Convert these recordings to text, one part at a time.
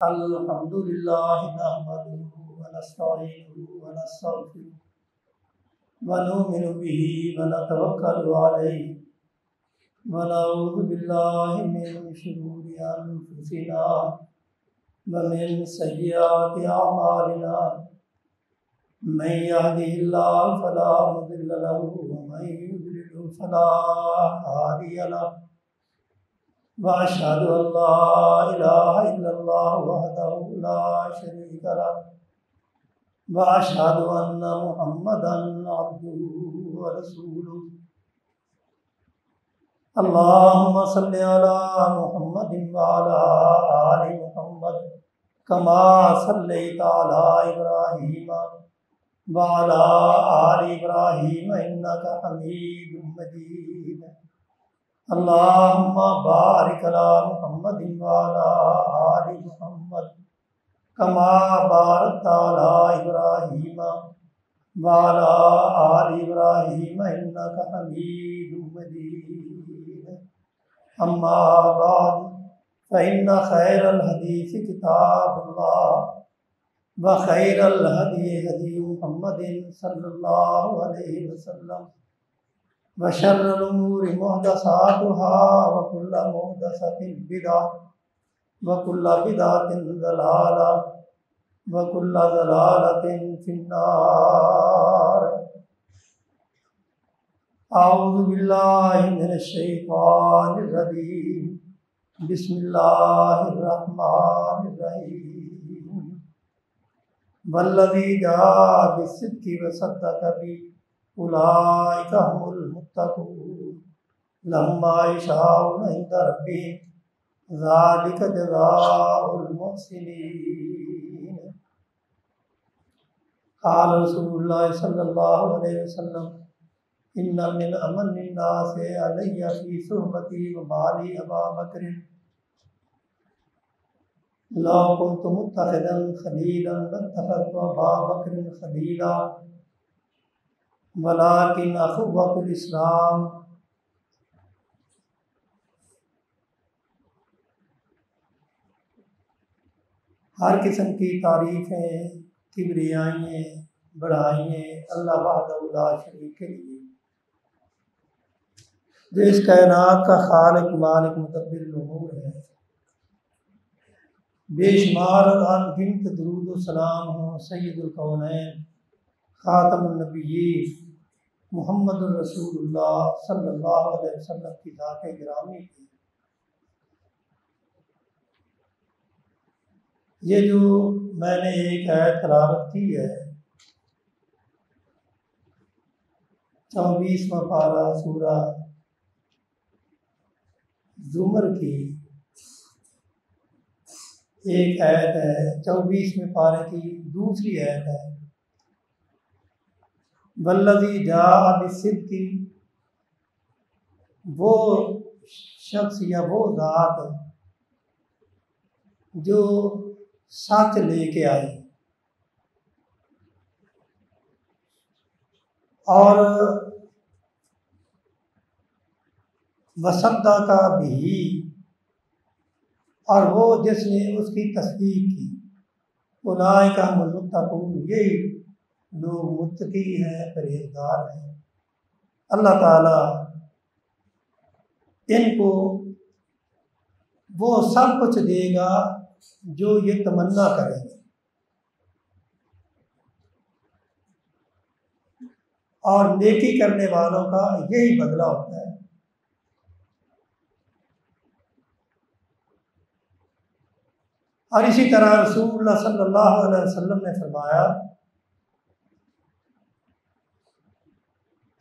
अल्हम्दुलिल्लाह नहमदुहु व नस्तईनुहु व नस्तगफिरुहु व नु'मिनु बिही व नतवक्कलु अलैहि व नऊज़ु बिल्लाहि मिन शुरूरि अनफुसिना व मिन सय्यिआति अअमालिना मन यहदिहिल्लाहु फला मुदिल्ल लहु व मन युद्लिलहु फला हादिय लहु वअशहदु अल्ला इलाहा इल्लल्लाह वहदहु ला शरीका लहु वअशहदु अन्ना मुहम्मदन अब्दुहु व रसूलुहु। अल्लाहुम्मा सल्लि अला मुहम्मदिन व अला आलि मुहम्मद कमा सल्लैता अला इब्राहीम व अला आलि इब्राहीम इन्नका हमीदुम मजीद। अल्लाहुम्मा बारिक अला मुहम्मदिन व अला आलि मुहम्मद कमा बारकता अला इब्राहीम व अला आलि इब्राहीम इन्नका हमीदुम मजीद। अम्मा बाद फ़इन्न खैरल हदीस किताबुल्लाह व खैरल हदी हदी मुहम्मदिन सल्लल्लाहु अलैहि वसल्लम व शर्रुल उमूरि मुहदसातुहा व कुल्लु मुहदसतिन बिदअह व कुल्लु बिदअतिन ज़लाला व कुल्लु ज़लालतिन फिन्नार। अऊज़ु बिल्लाहि मिनश शैतानिर रजीम। बिस्मिल्लाहिर रहमानिर रहीम। वल्लज़ी जाअ बिस्सिद्क़ि व सद्दक़ बिही उलाइका हुमुल मुत्तक़ून लहुम मायशाऊन इंदा रब्बिहिम ज़ालिका जज़ाउल मुहसिनीन। क़ाल रसूलुल्लाह सल्लल्लाहु अलैहि वसल्लम इन्ना मिन अमन्निन नासि अलैया फ़ी सुहबती व माली अबा बकरिन लौ कुन्तु मुत्तख़िज़न ख़लीलन लत्तख़ज़्तु अबा बकरिन ख़लीला वलाकिन अख़ुव्वतुल इस्लाम। हर किस्म की तारीफ़ें किबरियाएँ बढ़ाइए अल्लाह वहदहु ला शरीक के लिए, जो इस कायनात का खालिक मालिक मुदब्बिरुल उमूर है। बेशुमार अनगिनत दुरूद व सलाम हो सय्यदुल कौनैन खातमुन नबिय्यीन मुहम्मदुर रसूलुल्लाह सल्लल्लाहु अलैहि वसल्लम की ज़ात-ए गिरामी की। ये जो मैंने एक आयत तिलावत की है, 24वां पारा सूरा ज़ुमर की एक आयत है, 24वें पारे की दूसरी आयत है। वल्लज़ी जाअ बिस्सिद्क़ि, वो शख्स या वो ज़ात जो सच लेके आए और वसद्दक़ बिही, और वो जिसने उसकी तस्दीक की। उलाइका हुमुल मुत्तक़ून, यही लोग मुत्तकी हैं, परहेज़गार हैं। अल्लाह ताला इनको वो सब कुछ देगा जो ये तमन्ना करेंगे, और नेकी करने वालों का यही बदला होता है। और इसी तरह रसूलुल्लाह सल्लल्लाहु अलैहि वसल्लम ने फरमाया,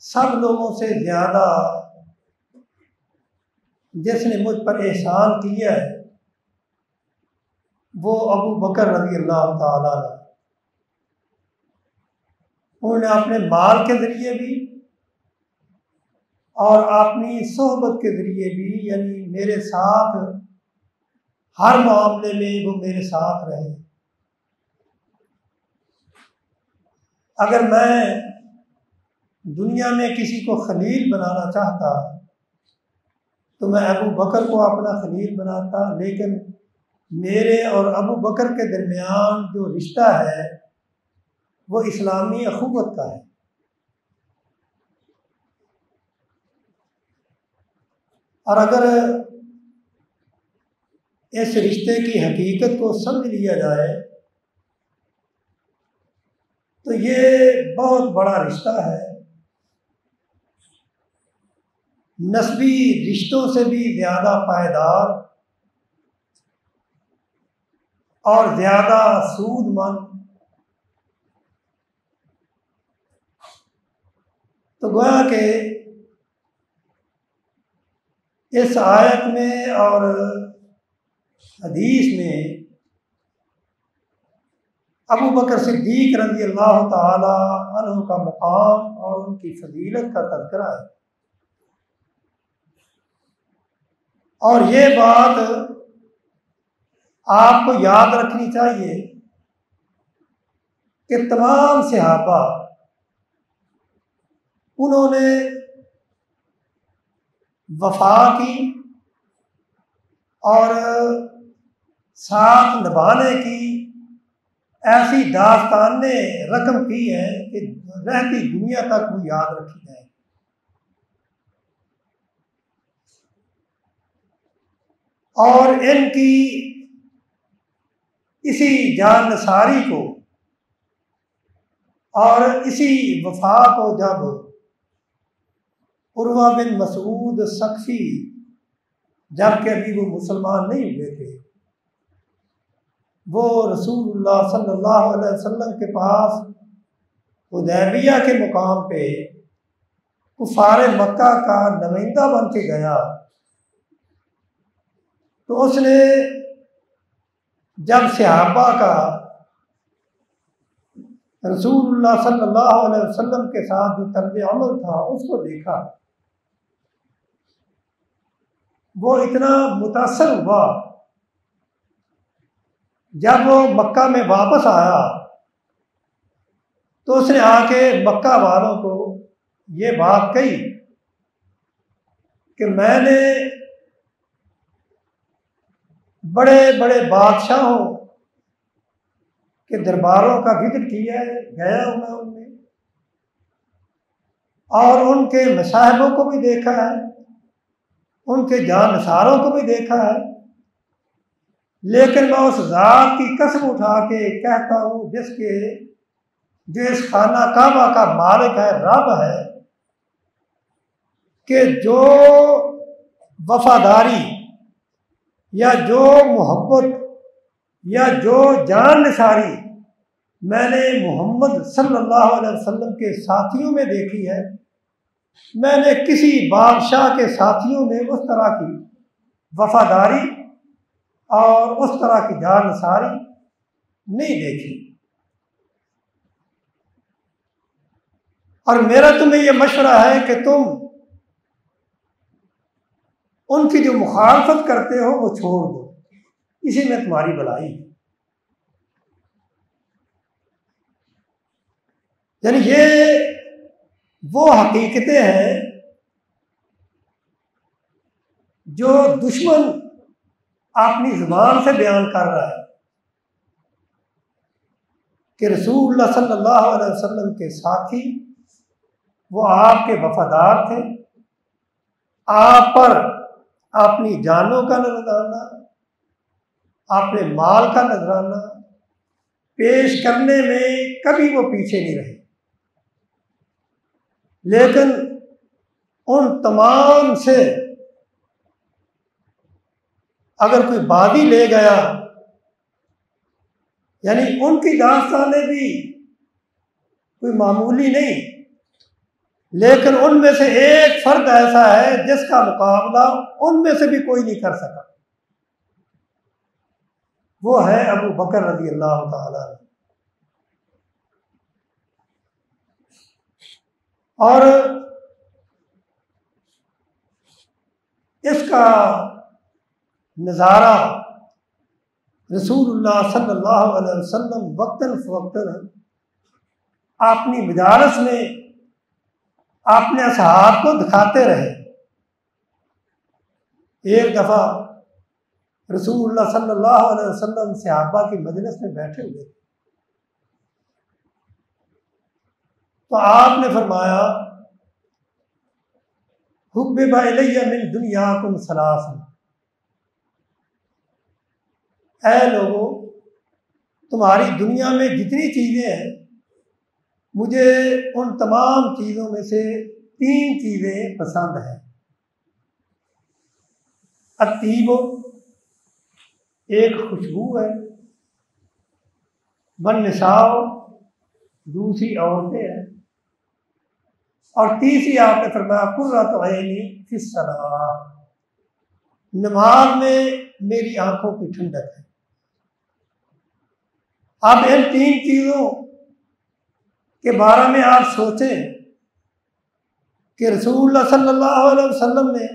सब लोगों से ज़्यादा जिसने मुझ पर एहसान किया है वो अबू बकर रज़ी अल्लाह ताला अन्हु। उन्होंने अपने माल के ज़रिए भी और अपनी सोहबत के ज़रिए भी, यानी मेरे साथ हर मामले में वो मेरे साथ रहे। अगर मैं दुनिया में किसी को खलील बनाना चाहता तो मैं अबू बकर को अपना खलील बनाता, लेकिन मेरे और अबू बकर के दरमियान जो रिश्ता है वो इस्लामी अखुवत का है। और अगर इस रिश्ते की हकीकत को समझ लिया जाए तो ये बहुत बड़ा रिश्ता है, नस्बी रिश्तों से भी ज़्यादा पायदार और ज़्यादा सूदमंद। तो गोया कि इस आयत में और हदीस में अबू बकर सिद्दीक रज़ी अल्लाह ताला अन्हु का मुकाम और उनकी फजीलत का तज़किरा है। और ये बात आपको याद रखनी चाहिए कि तमाम सहाबा उन्होंने वफा की और साथ निभाने की ऐसी दास्तानें रकम की हैं कि रहती दुनिया तक वो याद रखी जाए। और इनकी इसी जानसारी को और इसी वफा को जब उर्वा बिन मसूद सख्फी, जबकि अभी वो मुसलमान नहीं हुए थे, वो रसूलुल्लाह सल्लल्लाहु अलैहि वसल्लम के पास हुदैबिया के मुकाम पे कुफार मक्का का नुमाइंदा बन के गया। तो उसने जब सहाबा का रसूलुल्लाह सल्लल्लाहु अलैहि वसल्लम के साथ जो तर्ज अमल था उसको देखा, वो इतना मुतासर हुआ। जब वो मक्का में वापस आया तो उसने आके मक्का वालों को ये बात कही कि मैंने बड़े बड़े बादशाहों के दरबारों का जिक्र किया है, गया हूँ मैं उनमें, और उनके मसाहिबों को भी देखा है, उनके जानसारों को भी देखा है, लेकिन मैं उस ज़ात की कसम उठा के कहता हूँ जिसके जो इस खाना काबा का मालिक है, रब है, कि जो वफादारी या जो मोहब्बत या जो जान निसारी मैंने मोहम्मद सल्लल्लाहु अलैहि वसल्लम के साथियों में देखी है, मैंने किसी बादशाह के साथियों में उस तरह की वफादारी और उस तरह की जान निसारी नहीं देखी। और मेरा तुम्हें यह मशवरा है कि तुम उनकी जो मुखालफत करते हो वो छोड़ दो, इसी में तुम्हारी भलाई है। यानी ये वो हकीकतें हैं जो दुश्मन अपनी ज़ुबान से बयान कर रहा है कि रसूलुल्लाह सल्लल्लाहु अलैहि वसल्लम के साथी वो आपके वफादार थे, आप पर अपनी जानों का नजराना, अपने माल का नजराना पेश करने में कभी वो पीछे नहीं रहे। लेकिन उन तमाम से अगर कोई बादी ले गया, यानी उनकी दास्तानें भी कोई मामूली नहीं, लेकिन उनमें से एक फर्द ऐसा है जिसका मुकाबला उनमें से भी कोई नहीं कर सका, वो है अबू बकर रज़ी अल्लाह ताला। और इसका नज़ारा रसूलुल्लाह सल्लल्लाहु अलैहि वसल्लम वक्तन फ़वक्तन अपनी मजालिस में अपने असहाब को दिखाते रहे। एक दफ़ा रसूलुल्लाह सल्लल्लाहु अलैहि वसल्लम सहाबा की मजलिस में बैठे हुए थे। तो आपने फरमाया, हुब्बिबा इलैया मिन दुनियाकुम सलासन, ऐ लोगों, तुम्हारी दुनिया में जितनी चीज़ें हैं, मुझे उन तमाम चीज़ों में से 3 चीज़ें पसंद हैं। अतीबो, एक खुशबू है, वन निसाओ, दूसरी औरतें हैं, और तीसरी आपने फरमाया कुर्रतु ऐनी फिस सलाह, नमाज में मेरी आंखों की ठंडक है। अब इन 3 चीज़ों के बारे में आप सोचें कि रसूलुल्लाह सल्लल्लाहु अलैहि वसल्लम ने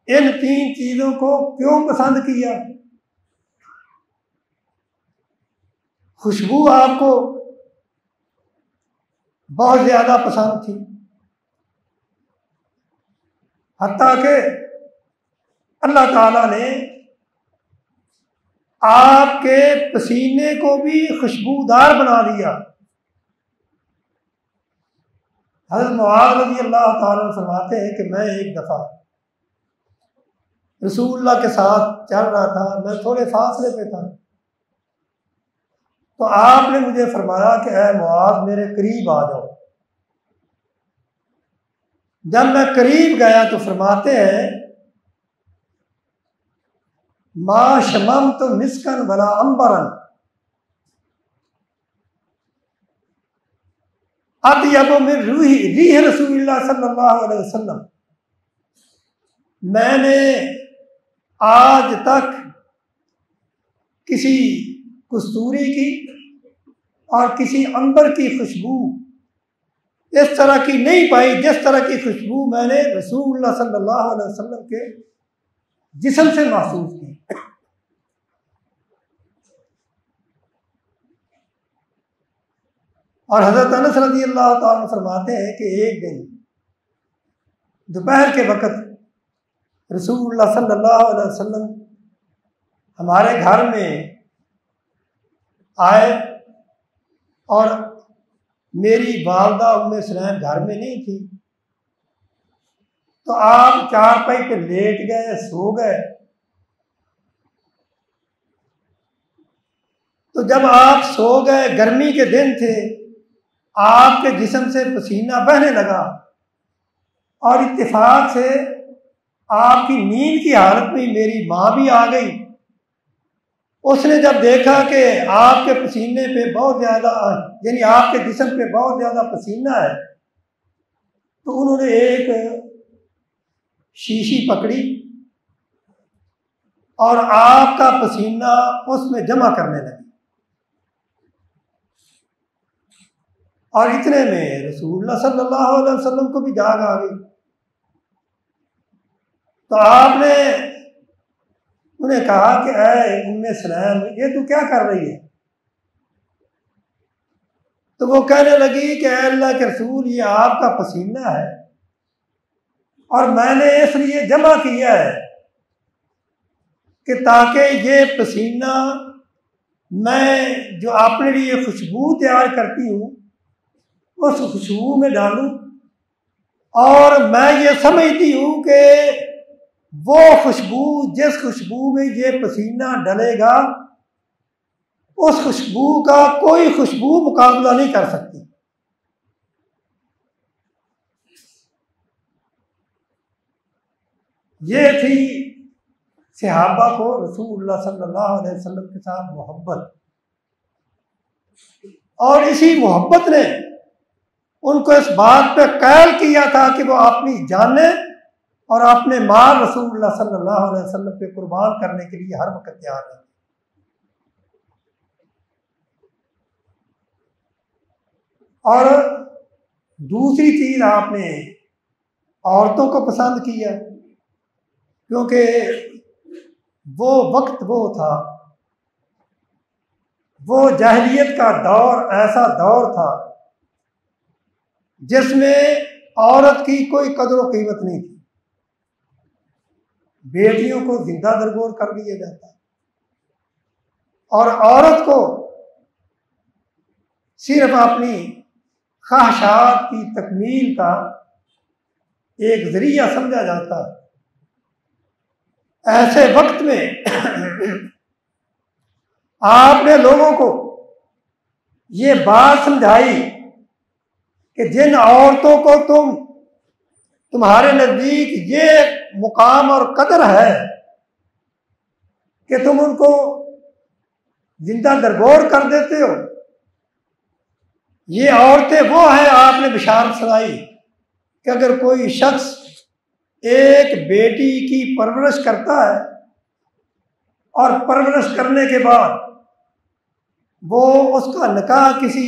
इन 3 चीज़ों को क्यों पसंद किया। खुशबू आपको बहुत ज़्यादा पसंद थी, हत्ता कि अल्लाह ताला ने आपके पसीने को भी खुशबूदार बना दिया। हज़रत मुआज़ रज़ी अल्लाह ताला फरमाते हैं कि मैं एक दफ़ा रसूलुल्लाह के साथ चल रहा था, मैं थोड़े फासले पे था, तो आपने मुझे फरमाया कि ऐ मुआज़ मेरे करीब आ जाओ। जब मैं करीब गया तो फरमाते हैं, मा शमम तो मिस्कन वला अंबरन अतयबु मिन रीह रसूलुल्लाह सल्लल्लाहु अलैहि वसल्लम, मैंने आज तक किसी कस्तूरी की और किसी अंबर की खुशबू इस तरह की नहीं पाई जिस तरह की खुशबू मैंने रसूलुल्लाह सल्लल्लाहु अलैहि वसल्लम के जिस्म से महसूस की। और हज़रत अनस रज़ी अल्लाह ताला फरमाते हैं कि एक दिन दोपहर के वक़्त रसूलुल्लाह सल्लल्लाहु अलैहि वसल्लम हमारे घर में आए और मेरी वालदा उम्मे सलैम घर में नहीं थी, तो आप चारपाई पे लेट गए, सो गए। तो जब आप सो गए, गर्मी के दिन थे, आपके जिस्म से पसीना बहने लगा और इत्तेफाक से आपकी नींद की हालत में मेरी माँ भी आ गई। उसने जब देखा कि आपके पसीने पे बहुत ज़्यादा, यानी आपके जिस्म पे बहुत ज़्यादा पसीना है, तो उन्होंने एक शीशी पकड़ी और आपका पसीना उसमें जमा करने लगी। और इतने में रसूलुल्लाह सल्लल्लाहु अलैहि वसल्लम को भी जाग आ गई। तो आपने उन्हें कहा कि ऐ उम्मे सलैम, ये तू क्या कर रही है। तो वो कहने लगी कि अल्लाह के रसूल, ये आपका पसीना है और मैंने इसलिए जमा किया है कि ताकि ये पसीना मैं जो अपने लिए खुशबू तैयार करती हूँ उस खुशबू में डालूं, और मैं ये समझती हूँ कि वो खुशबू, जिस खुशबू में ये पसीना डलेगा, उस खुशबू का कोई खुशबू मुकाबला नहीं कर सकती। ये थी सहाबा को रसूलुल्लाह सल्लल्लाहु अलैहि वसल्लम के साथ मोहब्बत, और इसी मोहब्बत ने उनको इस बात पे कायल किया था कि वो अपनी जानें और अपने माल रसूलुल्लाह सल्लल्लाहु अलैहि वसल्लम पे कुर्बान करने के लिए हर वक्त तैयार है। और दूसरी चीज, आपने औरतों को पसंद किया, क्योंकि वो वक्त वो था, वो जाहिलियत का दौर ऐसा दौर था जिसमें औरत की कोई कदर व कीमत नहीं थी। बेटियों को जिंदा दरगोर कर दिया जाता है और औरत को सिर्फ अपनी ख्वाहिशात की तकमील का एक जरिया समझा जाता है। ऐसे वक्त में आपने लोगों को ये बात समझाई कि जिन औरतों को तुम्हारे नजदीक ये मुकाम और कदर है कि तुम उनको जिंदा दरगोर कर देते हो, ये औरतें वो हैं। आपने बिशारत सुनाई कि अगर कोई शख्स एक बेटी की परवरिश करता है और परवरिश करने के बाद वो उसका निकाह किसी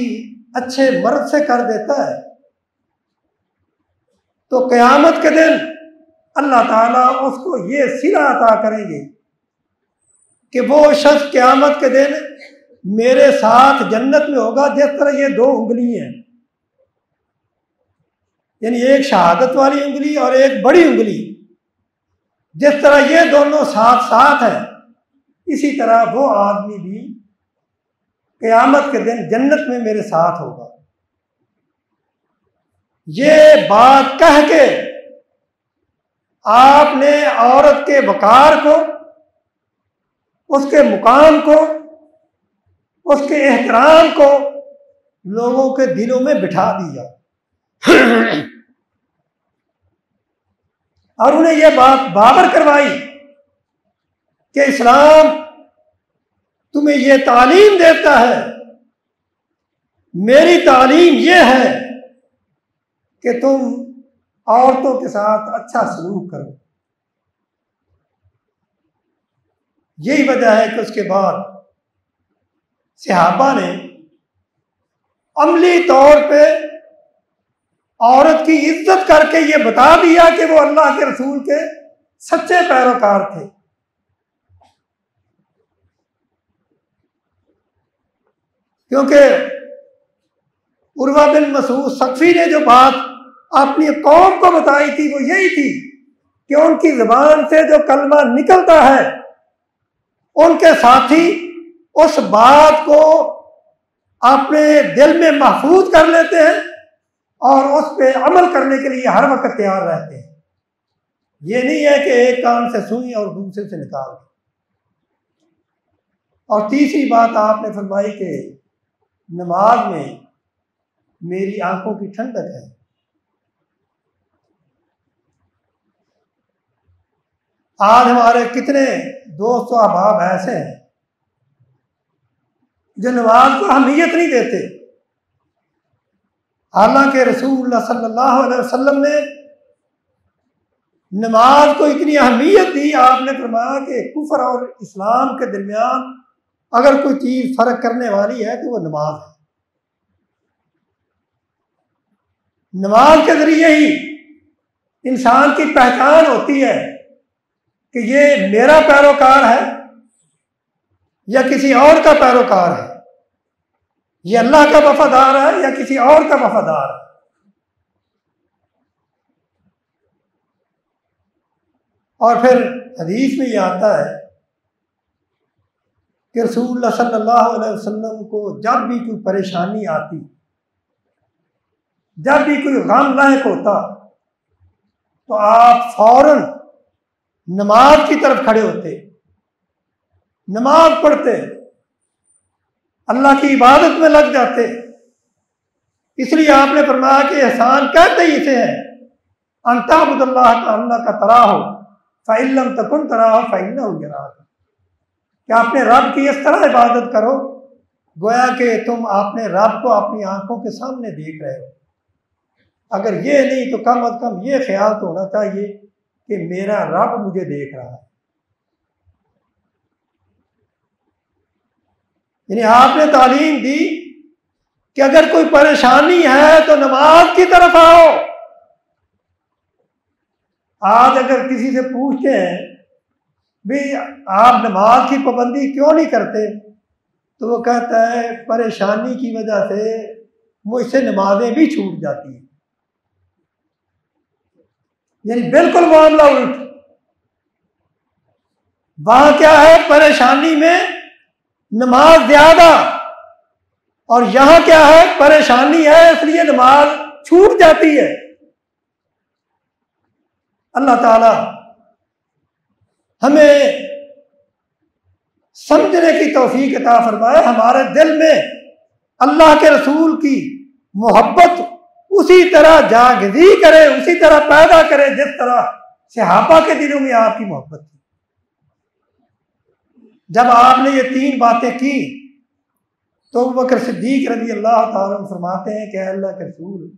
अच्छे मर्द से कर देता है, तो क़यामत के दिन अल्लाह ताला उसको ये सिला अता करेंगे कि वो शख्स क़यामत के दिन मेरे साथ जन्नत में होगा जिस तरह ये दो उंगली हैं, यानी एक शहादत वाली उंगली और एक बड़ी उंगली, जिस तरह ये दोनों साथ साथ हैं, इसी तरह वो आदमी भी क़यामत के दिन जन्नत में मेरे साथ होगा। ये बात कह के आपने औरत के वकार को, उसके मुकाम को, उसके एहतराम को लोगों के दिलों में बिठा दिया और उन्हें यह बात बाबर करवाई कि इस्लाम तुम्हें यह तालीम देता है, मेरी तालीम यह है कि तुम औरतों के साथ अच्छा सलूक करो। यही वजह है कि उसके बाद सहाबा ने अमली तौर पे औरत की इज्जत करके ये बता दिया कि वो अल्लाह के रसूल के सच्चे पैरोकार थे। क्योंकि उर्वा बिन मसूद सक़फ़ी ने जो बात अपनी कौम को बताई थी वो यही थी कि उनकी ज़बान से जो कलमा निकलता है उनके साथी उस बात को अपने दिल में महफूज कर लेते हैं और उस पर अमल करने के लिए हर वक्त तैयार रहते हैं। ये नहीं है कि एक कान से सुनी और दूसरे से निकाल दी। और तीसरी बात आपने फरमाई कि नमाज में मेरी आंखों की ठंडक है। आज हमारे कितने दोस्त और अहबाब ऐसे हैं जो नमाज को अहमियत नहीं देते, हालांकि रसूलुल्लाह सल्लल्लाहु अलैहि वसल्लम ने नमाज को इतनी अहमियत दी। आपने फरमाया कि कुफर और इस्लाम के दरमियान अगर कोई चीज फर्क करने वाली है तो वो नमाज है। नमाज के जरिए ही इंसान की पहचान होती है कि ये मेरा पैरोकार है या किसी और का पैरोकार है, ये अल्लाह का वफादार है या किसी और का वफादार है। और फिर हदीस में ये आता है कि रसूलुल्लाह सल्लल्लाहु अलैहि वसल्लम को जब भी कोई परेशानी आती, जब भी कोई गम लायक होता, तो आप फौरन नमाज की तरफ खड़े होते, नमाज पढ़ते, अल्लाह की इबादत में लग जाते। इसलिए आपने फरमाया कि एहसान कहते ही इसे है, अंताबुदुल्लाह का अल्लाह का तराहो फ़इल्लम तकुन तराहो फ़इन्नहु यराक, कि आपने रब की इस तरह इबादत करो गोया कि तुम आपने रब को अपनी आंखों के सामने देख रहे हो। अगर ये नहीं तो कम अज कम ये ख्याल तो होना चाहिए कि मेरा रब मुझे देख रहा है। यानी आपने तालीम दी कि अगर कोई परेशानी है तो नमाज की तरफ आओ। आज अगर किसी से पूछते हैं भाई आप नमाज की पाबंदी क्यों नहीं करते, तो वो कहता है परेशानी की वजह से मुझसे नमाजें भी छूट जाती हैं। यानी बिल्कुल मामला उल्ट। वहां क्या है, परेशानी में नमाज ज्यादा, और यहां क्या है, परेशानी है इसलिए नमाज छूट जाती है। अल्लाह ताला हमें समझने की तौफीक अता फरमाए, हमारे दिल में अल्लाह के रसूल की मोहब्बत उसी तरह जागजी करे, उसी तरह पैदा करे जिस तरह सहाबा के दिलों में आपकी मोहब्बत थी। जब आपने ये 3 बातें की तो अबू बकर सिद्दीक रज़ी अल्लाह ताला अन्हु फरमाते हैं कि अल्लाह के रसूल,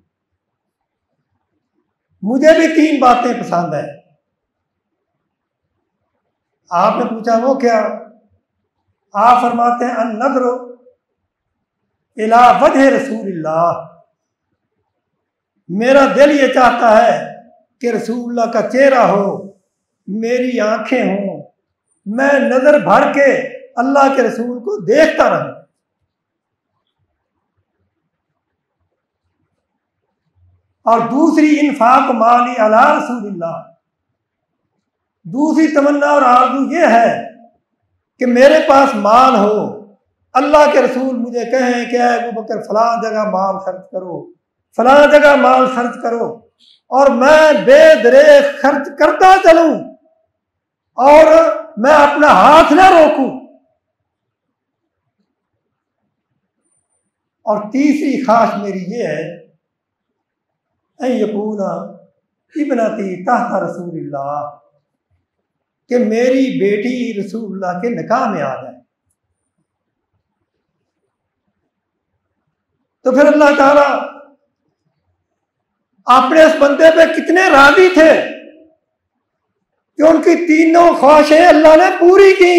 मुझे भी 3 बातें पसंद है। आपने पूछा वो क्या? आप फरमाते हैं अन नज़रो इला वजह रसूलिल्लाह, मेरा दिल ये चाहता है कि रसूलुल्लाह का चेहरा हो, मेरी आंखें हों, मैं नजर भर के अल्लाह के रसूल को देखता रहूं। और दूसरी इन्फाक माली अला रसूलिल्लाह, दूसरी तमन्ना और आरज़ू ये है कि मेरे पास माल हो, अल्लाह के रसूल मुझे कहें कि अबू बकर फलां जगह माल खर्च करो, फलां जगह माल खर्च करो, और मैं बेदरेख खर्च करता चलूं और मैं अपना हाथ ना रोकूं। और तीसरी खास मेरी ये है यकूना इब्नती तहत रसूलिल्लाह, कि मेरी बेटी रसूलुल्लाह के निकाह में आ जाए। तो फिर अल्लाह ताला अपने इस बंदे पे कितने राजी थे कि उनकी तीनों ख्वाहिशें अल्लाह ने पूरी की।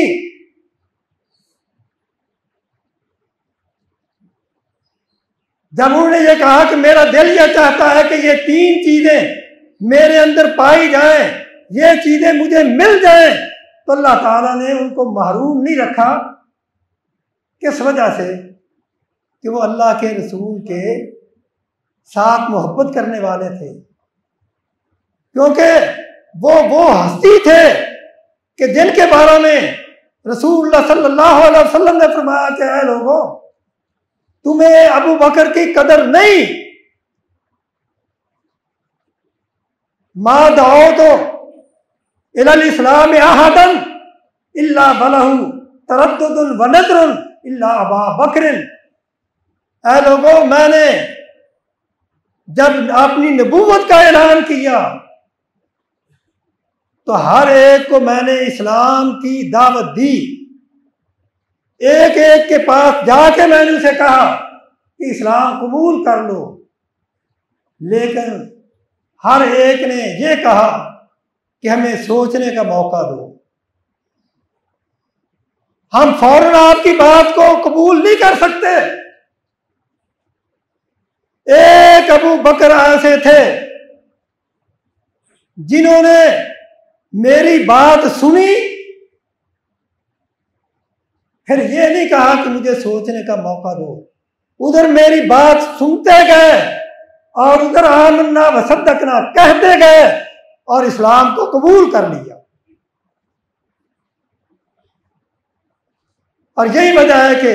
जब उन्होंने ये कहा कि मेरा दिल यह चाहता है कि ये 3 चीजें मेरे अंदर पाई जाएं, ये चीजें मुझे मिल जाएं, तो अल्लाह ताला ने उनको महरूम नहीं रखा। किस वजह से? कि वो अल्लाह के रसूल के साथ मोहब्बत करने वाले थे, क्योंकि वो हस्ती थे कि जिनके बारे में रसूलुल्लाह सल्लल्लाहु अलैहि वसल्लम ने फरमाया कि ऐ लोगों, तुम्हें अबू बकर की कदर नहीं, मा दाओ तो इलल इस्लाम अहदन इल्ला बलहु तरद्दुदुन व नज़रुन इल्ला अबा बकरिन। ऐ लोगों, मैंने जब अपनी नबूवत का ऐलान किया तो हर एक को मैंने इस्लाम की दावत दी, एक एक के पास जाके मैंने उसे कहा कि इस्लाम कबूल कर लो, लेकिन हर एक ने यह कहा कि हमें सोचने का मौका दो, हम फौरन आपकी बात को कबूल नहीं कर सकते। एक अबू बकर ऐसे थे जिन्होंने मेरी बात सुनी, फिर ये नहीं कहा कि मुझे सोचने का मौका दो, उधर मेरी बात सुनते गए और उधर आमन्ना व सद्दकना कहते गए और इस्लाम को कबूल कर लिया। और यही वजह है कि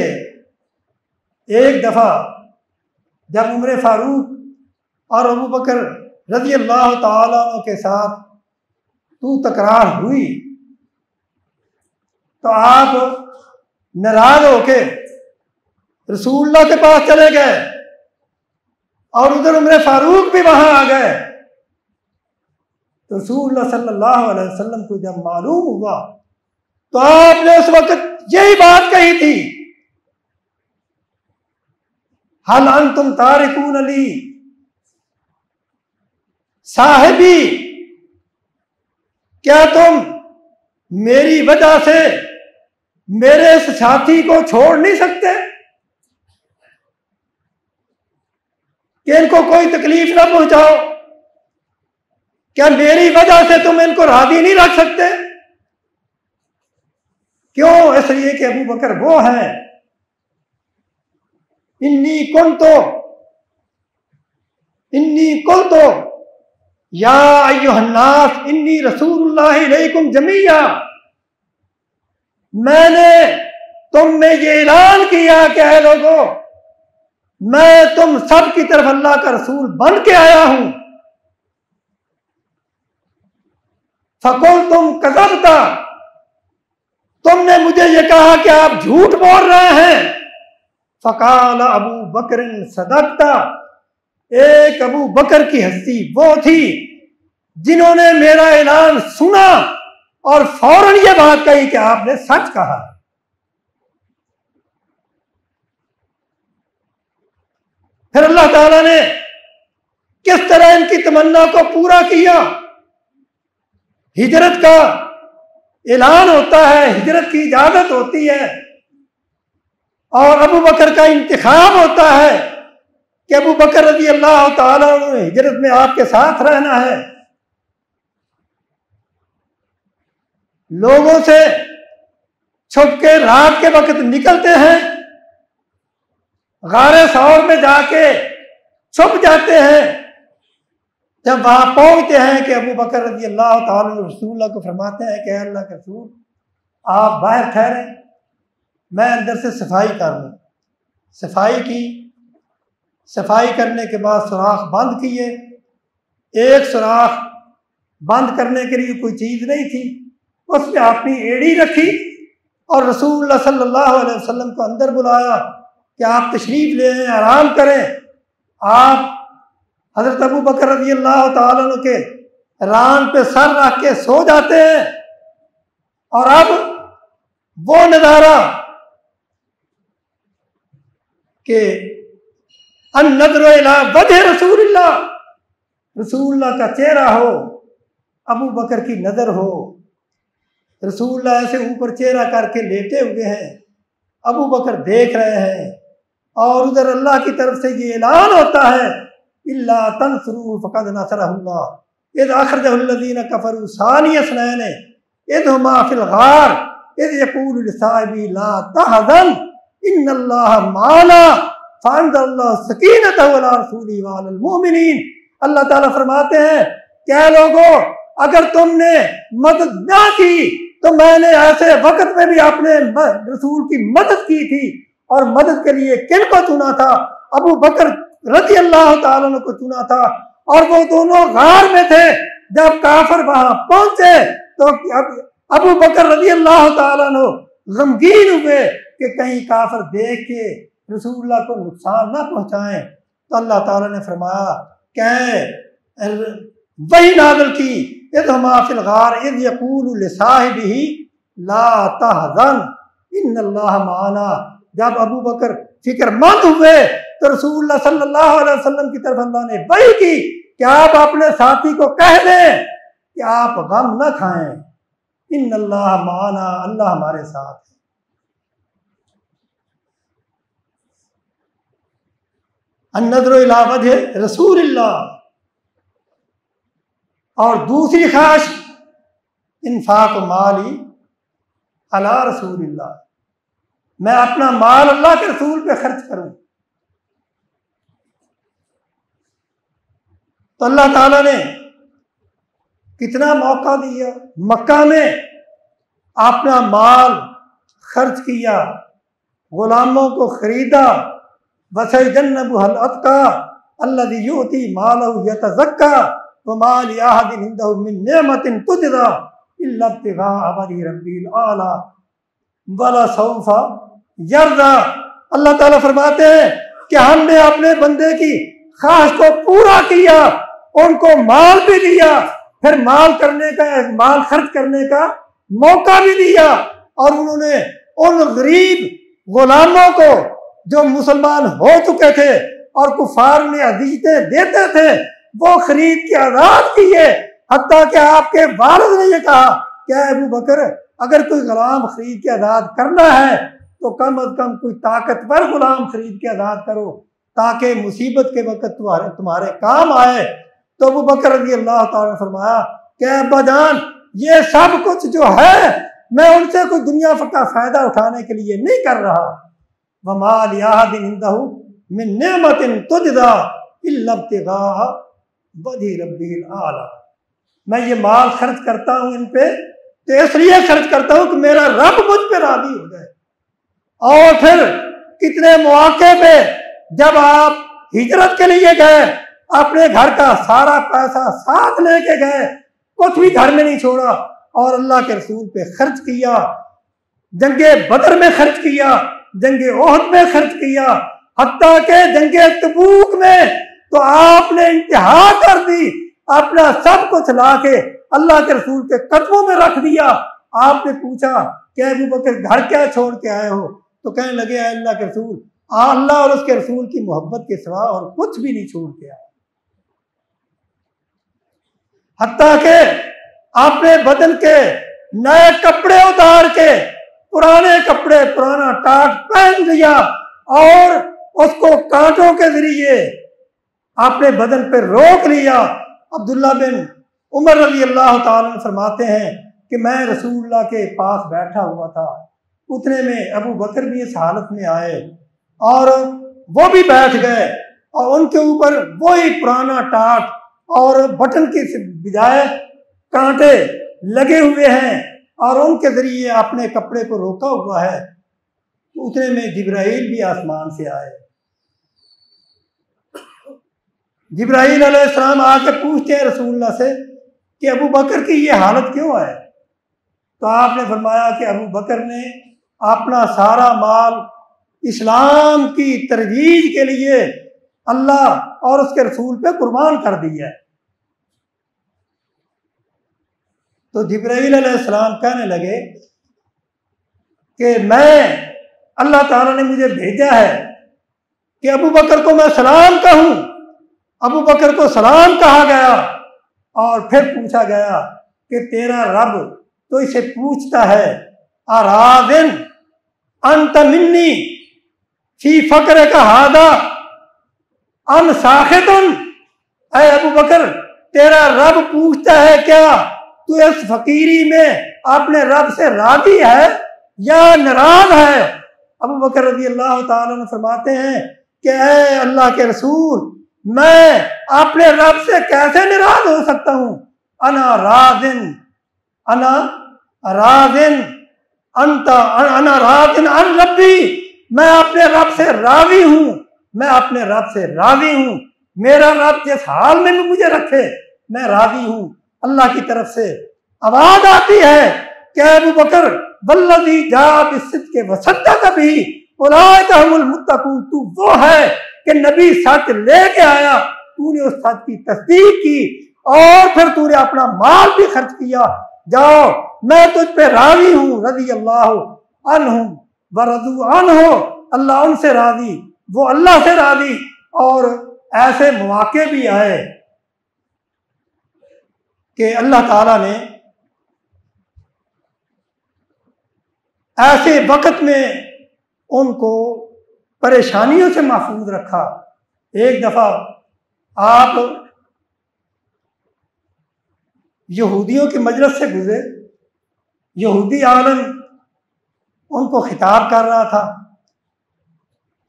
एक दफा जब उमर फारूक और अबू बकर रज़ी अल्लाह ताला अन्हु के साथ तू तकरार हुई तो आप नाराज होके रसूलुल्लाह के पास चले गए और उधर उमर फारूक भी वहां आ गए। तो रसूलुल्लाह सल्लल्लाहु अलैहि वसल्लम को जब मालूम हुआ तो आपने उस वक्त यही बात कही थी, हल अंतुम तारिकून अली साहिबी, क्या तुम मेरी वजह से मेरे इस साथी को छोड़ नहीं सकते कि इनको कोई तकलीफ ना पहुंचाओ? क्या मेरी वजह से तुम इनको राजी नहीं रख सकते? क्यों? इसलिए कि अबू बकर वो हैं, इन्नी कुल तो या अय्युहन्नास इन्नी रसूलुल्लाह इलैकुम जमीया, मैंने तुम में ये ऐलान किया कि ऐ लोगों, मैं तुम सब की तरफ अल्लाह का रसूल बन के आया हूं। फकुल तुम कज़बता, तुमने मुझे ये कहा कि आप झूठ बोल रहे हैं। फ़क़ाल अबू बकर सदक़ता, एक अबू बकर की हस्ती वो थी जिन्होंने मेरा ऐलान सुना और फौरन ये बात कही कि आपने सच कहा। फिर अल्लाह ताला ने किस तरह इनकी तमन्ना को पूरा किया। हिजरत का ऐलान होता है, हिजरत की इजाजत होती है और अबू बकर का इंतखाब होता है कि अबू बकर रज़ी अल्लाह ताला अन्हु हिजरत में आपके साथ रहना है। लोगों से छुप के रात के वक्त निकलते हैं, गारे सौर में जाके छुप जाते हैं। जब वहां पहुंचते हैं कि अबू बकर रज़ी अल्लाह ताला अन्हु रसूलुल्लाह को फरमाते हैं कि अल्लाह के रसूल, आप बाहर ठहरे, मैं अंदर से सफाई कर लूं। सफाई की, सफाई करने के बाद सुराख बंद किए। एक सुराख बंद करने के लिए कोई चीज नहीं थी, उसमें अपनी एड़ी रखी और रसूलुल्लाह सल्लल्लाहु अलैहि वसल्लम को अंदर बुलाया कि आप तशरीफ ले आए, आराम करें। आप हजरत अबू बकर रज़ी अल्लाह ताला अन्हु के रान पे सर रख के सो जाते हैं। और अब वो नजारा कि अन्नज़रु इला वजह रसूलुल्लाह, रसूलुल्लाह का चेहरा हो, अबू बकर की नजर हो। रसूलुल्लाह ऐसे ऊपर चेहरा करके लेटे हुए हैं, अबू बकर देख रहे हैं और उधर अल्लाह की तरफ से ये ऐलान होता है, इल्ला तंसुरू फ़क़द नसरहुल्लाह इज़ अख़रजहुल्लज़ीना कफ़रू सानिय स्नैन इज़ हुमा फ़िल ग़ार इज़ यक़ूलु लिसाहिबिही ला तहज़न इन्नल्लाह माना फ़अंज़लल्लाहु सकीनतहु अला रसूलिही व अलल मुमिनीन। अल्लाह ताला फरमाते हैं, क्या लोगों, अगर तुमने मदद ना की तो मैंने ऐसे वक्त में भी अपने रसूल की मदद की थी। और मदद के लिए किन को चुना था? अबू बकर रज़ी अल्लाह ताला अन्हु को चुना था। और वो दोनों गार में थे। जब काफिर वहां पहुंचे तो अबू बकर रज़ी अल्लाह ताला अन्हु गमगीन हुए कि कहीं काफिर देख के रसूलुल्लाह को नुकसान ना पहुंचाएं। तो अल्लाह ताला ने फरमाया, क्या वही नाज़िल की, इज़ हुमा फ़िल ग़ार इज़ यक़ूलु लिसाहिबिही ला तहज़न इन्नल्लाह माना। जब अबू बकर फिक्रमंद हुए तो रसूलुल्लाह सल्लल्लाहु अलैहि वसल्लम की तरफ अल्लाह ने वही की कि आप अपने साथी को कह दें कि आप गम न खाएं, इन्नल्लाह माना, अल्लाह हमारे साथ है। अन्नज़रु इला वजह रसूलिल्लाह। और दूसरी ख्वाहिश, इन्फाक माली अला रसूलिल्लाह, मैं अपना माल अल्लाह के रसूल पे खर्च करूं। तो अल्लाह ताला ने कितना मौका दिया, मक्का में अपना माल खर्च किया, गुलामों को खरीदा। वसयजन्नबुहुल अत्का अल्लज़ी युअती मालहु यतज़क्का व मा लिअहदिन इंदहु मिन निअमतिन तुजज़ा इल्ला इब्तिग़ाअ वजहि रब्बिल आला वला सौफ़ा यर्ज़ा। अल्लाह ताला फरमाते हैं कि हमने अपने बंदे की ख्वाहिश को पूरा किया, उनको माल भी दिया, फिर माल खर्च करने का मौका भी दिया। और उन्होंने उन गरीब गुलामों को जो मुसलमान हो चुके थे और कुफार ने अज़ीज़ें देते थे, वो खरीद के आजाद किए। हत्ता कि आपके वालिद ने यह कहा, क्या अबू बकर, अगर कोई गुलाम खरीद के आजाद करना है तो कम अज कम कोई ताकतवर गुलाम खरीद के आजाद करो ताकि मुसीबत के वक्त तुम्हारे काम आए। तो अबू बकर रज़ी अल्लाह ताला ने फरमाया, क्या अब्बा जान, ये सब कुछ जो है मैं उनसे कोई दुनिया का फायदा उठाने के लिए नहीं कर रहा। वमा लिअहदिन इंदहु मिन निअमतिन तुजज़ा इल्ला इब्तिग़ाअ वजहि रब्बिल आला। मैं ये माल खर्च करता हूँ इन पे तो इसलिए खर्च करता हूं कि मेरा रब मुझ पे राजी हो जाए। और फिर कितने मौके पे जब आप हिजरत के लिए गए, अपने घर का सारा पैसा साथ लेके गए, कुछ भी घर में नहीं छोड़ा और अल्लाह के रसूल पे खर्च किया, जंगे बदर में खर्च किया, जंगे ओहद में खर्च किया, हत्ता के जंगे तबूक में तो आपने इंतहा कर दी, अपना सब कुछ ला के अल्लाह के रसूल के कदमों में रख दिया। आपने पूछा कि अबू बकर घर क्या छोड़ के आए हो? तो कहने लगे अल्लाह के रसूल, अल्लाह और उसके रसूल की मोहब्बत के सिवा और कुछ भी नहीं छोड़ के आए। हत्ता के आपने बदन के नए कपड़े उतार के पुराने कपड़े, पुराना टाट पहन दिया और उसको कांटों के जरिए आपने बदन पर रोक लिया। अब्दुल्ला बिन उमर रज़ी अल्लाह ताला फरमाते हैं कि मैं रसूलुल्लाह के पास बैठा हुआ था, उतने में अबू बकर भी इस हालत में आए और वो भी बैठ गए और उनके ऊपर वही पुराना टाट और बटन के बजाय कांटे लगे हुए हैं और उनके जरिए अपने कपड़े को रोका हुआ है। उतने में जिब्राइल भी आसमान से आए। जिब्राइल अलैहिस्सलाम आके पूछते हैं रसूलुल्लाह से कि अबू बकर की ये हालत क्यों है? तो आपने फरमाया कि अबू बकर ने अपना सारा माल इस्लाम की तरजीह के लिए अल्लाह और उसके रसूल पे कुर्बान कर दिया है। तो जिब्राइल अलैहिस्सलाम कहने लगे कि मैं, अल्लाह ताला ने मुझे भेजा है कि अबू बकर को मैं सलाम कहूं। अबू बकर को सलाम कहा गया और फिर पूछा गया कि तेरा रब तो इसे पूछता है, अरादिन अंत मिन्नी फी फक्र का हादा अम साखितुन। ऐ अबू बकर, तेरा रब पूछता है क्या तू इस फकीरी में अपने रब से राजी है या नाराज है? अबू बकर रज़ी अल्लाह ताला अन्हु फरमाते हैं कि ऐ अल्लाह के रसूल, मैं अपने रब से कैसे नाराज हो सकता हूं? अना राजिन अन रब्बी, मैं अपने रब से राजी हूं, मैं अपने रब से राजी हूं। मेरा रब जिस हाल में मुझे रखे मैं राजी हूं। अल्लाह की तरफ से आवाज आती है कि अबू बकर वल्लज़ी जा बिस्सिद्क़ि वसद्दक़ बिही उलाइका हुमुल मुत्तक़ून, तू वो है कि नबी सच लेके आया, तूने उस सच की तस्दीक की और फिर तूने अपना माल भी खर्च किया। जाओ, मैं तुझ पे राजी हूं। रज़ी अल्लाह अन्हुम व रज़ू अन्हु, अल्लाह उनसे राजी, वो अल्लाह से राजी। और ऐसे मौके भी आए कि अल्लाह ताला ने ऐसे वक्त में उनको परेशानियों से महफूज रखा। एक दफा आप यहूदियों की मजलिस से गुजरे, यहूदी आलम उनको खिताब कर रहा था,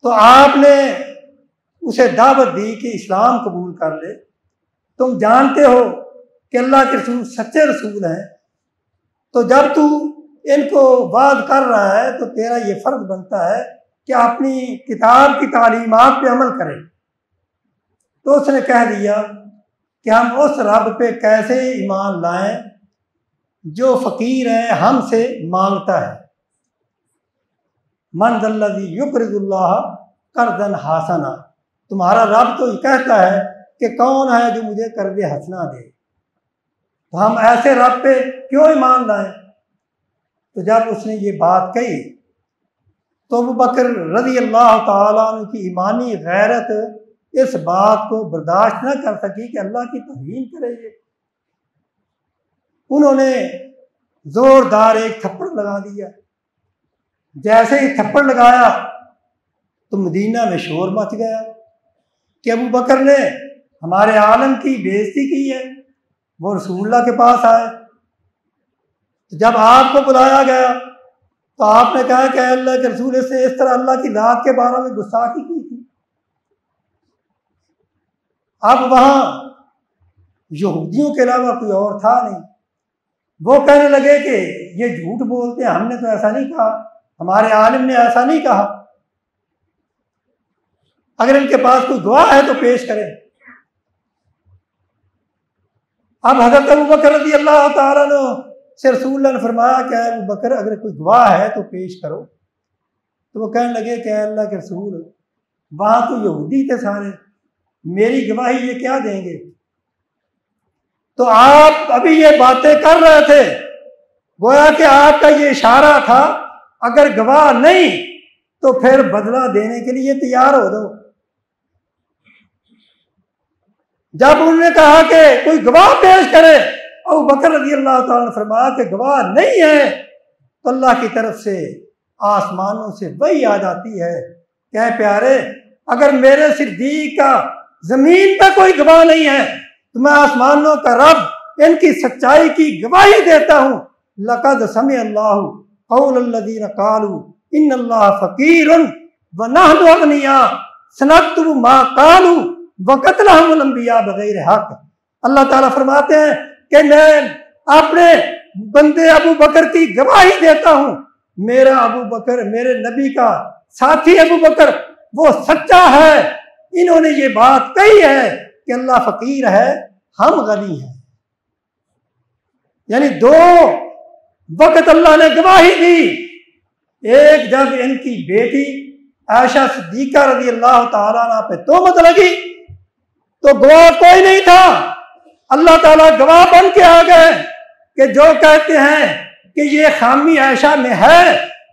तो आपने उसे दावत दी कि इस्लाम कबूल कर ले। तुम जानते हो कि अल्लाह के रसूल सच्चे रसूल हैं, तो जब तू इनको वाद कर रहा है तो तेरा ये फर्ज बनता है कि अपनी किताब की तालीमात पे अमल करें। तो उसने कह दिया कि हम उस रब पे कैसे ईमान लाएं जो फकीर है, हमसे मांगता है। मन दल्लज़ी युक़रिज़ुल्लाह कर्ज़न हासना, तुम्हारा रब तो ये कहता है कि कौन है जो मुझे कर्ज़े हसना दे, तो हम ऐसे रब पे क्यों ईमान लाएं? तो जब उसने ये बात कही तो अबू बकर रज़ी अल्लाह ताला अन्हु की ईमानी गैरत इस बात को बर्दाश्त न कर सकी कि अल्लाह की तौहीन करेंगे। उन्होंने जोरदार एक थप्पड़ लगा दिया। जैसे ही थप्पड़ लगाया तो मदीना में शोर मच गया कि अबू बकर ने हमारे आलम की बेइज्जती की है। वो रसूलुल्लाह के पास आए, तो जब आपको बुलाया गया तो आपने कहा कि अल्लाह के रसूल से इस तरह अल्लाह की ज़ात के बारे में गुस्ताखी की थी। अब वहां यहूदियों के अलावा कोई और था नहीं। वो कहने लगे कि ये झूठ बोलते हैं, हमने तो ऐसा नहीं कहा, हमारे आलिम ने ऐसा नहीं कहा, अगर इनके पास कोई गवाह है तो पेश करें। अब हजरत अबू बकर रज़ी अल्लाह ताला अन्हु से रसूल ने फरमाया कि अबू बकर अगर कोई गवाह है तो पेश करो। तो वो कहने लगे कि अल्लाह के रसूल वहां तो यहूदी थे सारे, मेरी गवाही ये क्या देंगे? तो आप अभी ये बातें कर रहे थे, गोया कि आपका ये इशारा था अगर गवाह नहीं तो फिर बदला देने के लिए तैयार हो दो। जब उन्होंने कहा कि कोई गवाह पेश करे, अबू बकर रज़ी अल्लाह ताला ने फरमाया कि गवाह नहीं है, तो अल्लाह की तरफ से आसमानों से वही आ जाती है, क्या प्यारे अगर मेरे सिद्दीक का जमीन पे कोई गवाह नहीं है तो मैं आसमानों का रब इनकी सच्चाई की गवाही देता हूँ। लक़द समी अल्लाहु क़ौलल्लज़ीना क़ालू इन्नल्लाह फ़क़ीरुन व नहनु अग़निया सनक्तुबु मा क़ालू व क़त्लहुमुल अंबिया बग़ैर हक़। अल्लाह ताला फरमाते हैं कि मैं अपने बंदे अबू बकर की गवाही देता हूँ, मेरा अबू बकर, मेरे नबी का साथी अबू बकर वो सच्चा है। इन्होंने ये बात कही है कि अल्लाह फकीर है, हम गनी हैं। यानी दो वक्त अल्लाह ने गवाही दी, एक जब इनकी बेटी आयशा सिद्दीका रज़ी अल्लाह ताला अन्हा पे तोहमत लगी तो गवाह कोई नहीं था, अल्लाह ताला गवाह बन के आ गए कि जो कहते हैं कि ये खामी आयशा में है,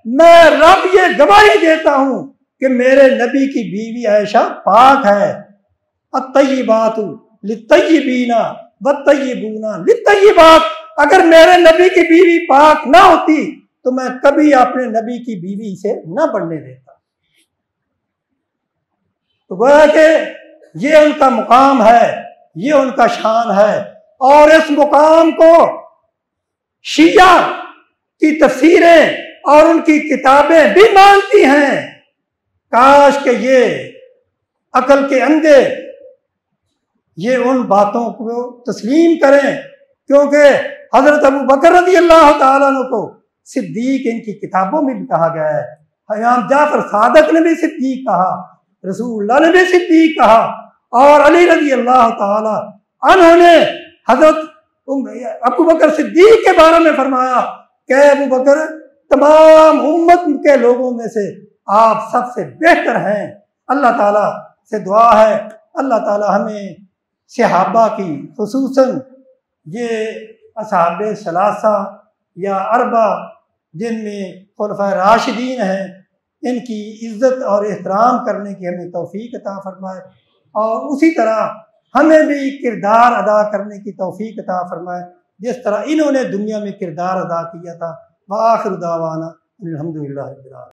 मैं रब ये गवाही देता हूं कि मेरे नबी की बीवी आयशा पाक है। अत्तय्यिबातु लित्तय्यिबीना वत्तय्यिबूना लित्तय्यिबात। अगर मेरे नबी की बीवी पाक ना होती तो मैं कभी अपने नबी की बीवी से न बढ़ने देता। तो गोया कि ये उनका मुकाम है, ये उनका शान है, और इस मुकाम को शिया की तफसीरें और उनकी किताबें भी मानती हैं। काश के ये अकल के अंधे ये उन बातों को तस्लीम करें, क्योंकि हजरत अबू बकर रज़ी अल्लाह ताला अन्हु को सिद्दीक इनकी किताबों में भी कहा गया है। इमाम जाफर सादिक ने भी सिद्दीक कहा, रसूलुल्लाह ने भी सिद्दीक कहा, और अली रज़ी अल्लाह ताला अन्हु ने हजरत अबू बकर सिद्दीक के बारे में फरमाया कि अबू बकर तमाम उम्मत के लोगों में से आप सबसे बेहतर हैं। अल्लाह ताला से दुआ है अल्लाह ताला हमें सहाबा की, खुसूसन ये असहाबे सलासा या अरबा जिनमें खुलफाए राशिदीन हैं, इनकी इज्जत और एहतराम करने की हमें तौफीक अता फरमाए, और उसी तरह हमें भी किरदार अदा करने की तौफीक अता फरमाए जिस तरह इन्होंने दुनिया में किरदार अदा किया था। व आखिर दावाना अल्हम्दुलिल्लाह रब्बिल आलमीन।